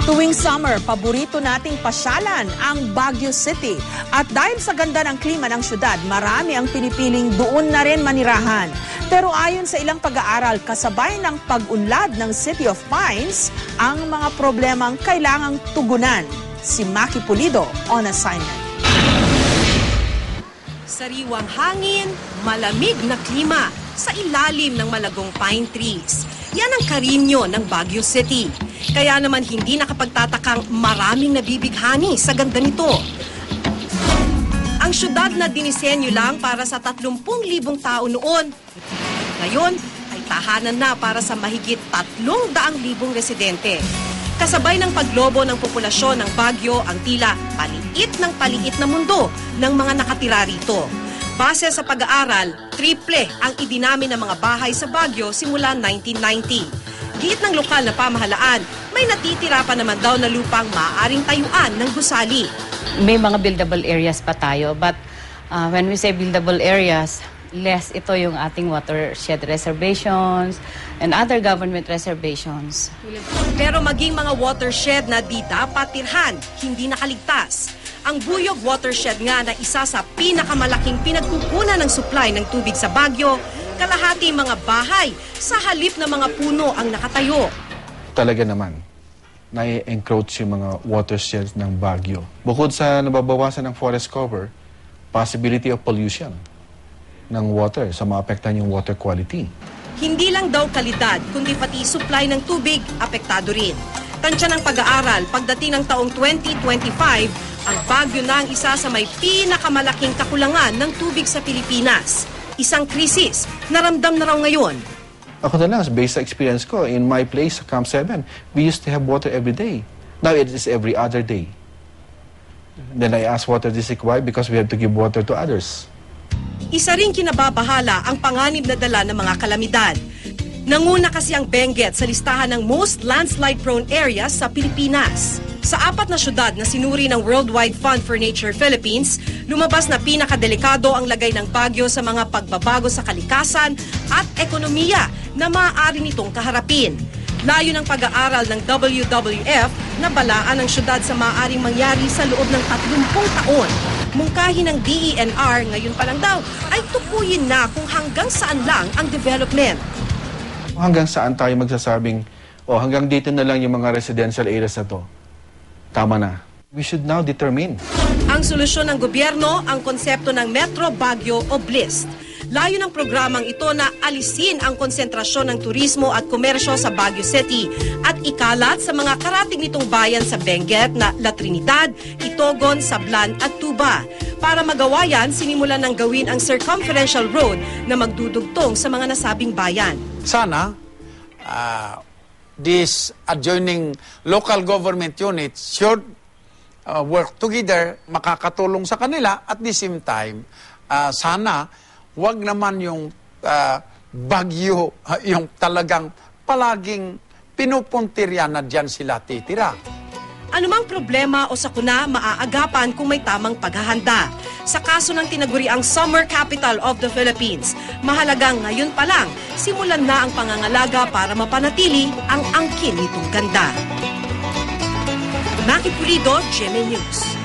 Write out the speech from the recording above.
Tuwing summer, paborito nating pasyalan ang Baguio City. At dahil sa ganda ng klima ng syudad, marami ang pinipiling doon na rin manirahan. Pero ayon sa ilang pag-aaral, kasabay ng pag-unlad ng City of Pines, ang mga problemang kailangang tugunan. Si Maki Pulido on assignment. Sariwang hangin, malamig na klima sa ilalim ng malagong pine trees. Yan ang karinyo ng Baguio City. Kaya naman hindi nakapagtatakang maraming nabibighani sa ganda nito. Ang syudad na dinisenyo lang para sa 30,000 tao noon, ngayon ay tahanan na para sa mahigit 300,000 residente. Kasabay ng paglobo ng populasyon ng Baguio ang tila paliit na mundo ng mga nakatira rito. Base sa pag-aaral, triple ang idinami ng mga bahay sa Baguio simula 1990. Giit ng lokal na pamahalaan, may natitira pa naman daw na lupang maaaring tayuan ng gusali. May mga buildable areas pa tayo, but when we say buildable areas, less ito yung ating watershed reservations and other government reservations. Pero maging mga watershed na di dapat tirhan, hindi nakaligtas. Ang Buyog Watershed nga na isa sa pinakamalaking pinagkukunan ng supply ng tubig sa Baguio, kalahati mga bahay sa halip na mga puno ang nakatayo. Talaga naman, nai-encroach yung mga watersheds ng Baguio. Bukod sa nababawasan ng forest cover, possibility of pollution ng water sa maapektan yung water quality. Hindi lang daw kalidad, kundi pati supply ng tubig apektado rin. Tansya ng pag-aaral, pagdating ng taong 2025, ang Baguio na ang isa sa may pinakamalaking kakulangan ng tubig sa Pilipinas. Isang krisis na ramdam na raw ngayon. Ako na lang, based sa experience ko, in my place sa Camp 7, we used to have water every day. Now it is every other day. Then I asked water district why, because we have to give water to others. Isa ring kinababahala ang panganib na dala ng mga kalamidad. Nanguna kasi ang Benguet sa listahan ng most landslide-prone areas sa Pilipinas. Sa 4 na syudad na sinuri ng Worldwide Fund for Nature Philippines, lumabas na pinakadelikado ang lagay ng Baguio sa mga pagbabago sa kalikasan at ekonomiya na maaari nitong kaharapin. Layo ng pag-aaral ng WWF na balaan ang syudad sa maaaring mangyari sa loob ng 30 taon. Mungkahi ng DENR ngayon pa lang daw ay tukuyin na kung hanggang saan lang ang development. Hanggang saan tayo magsasabing, hanggang dito na lang yung mga residential areas na to. Tama na. We should now determine. Ang solusyon ng gobyerno, ang konsepto ng Metro Baguio o BLIST. Layo ng programang ito na alisin ang konsentrasyon ng turismo at komersyo sa Baguio City at ikalat sa mga karating nitong bayan sa Benguet na La Trinidad, Itogon, Sablan at Tuba. Para magawa yan, sinimulan ng gawin ang circumferential road na magdudugtong sa mga nasabing bayan. Sana, these adjoining local government units should work together, makakatulong sa kanila. At the same time, sana wag naman yung Baguio, yung talagang palaging pinupuntirya na dyan sila titira. Anumang problema o sakuna maaagapan kung may tamang paghahanda. Sa kaso ng tinaguriang Summer Capital of the Philippines, mahalagang ngayon pa lang, simulan na ang pangangalaga para mapanatili ang angkin nitong ganda. Maki Pulido, GMA News.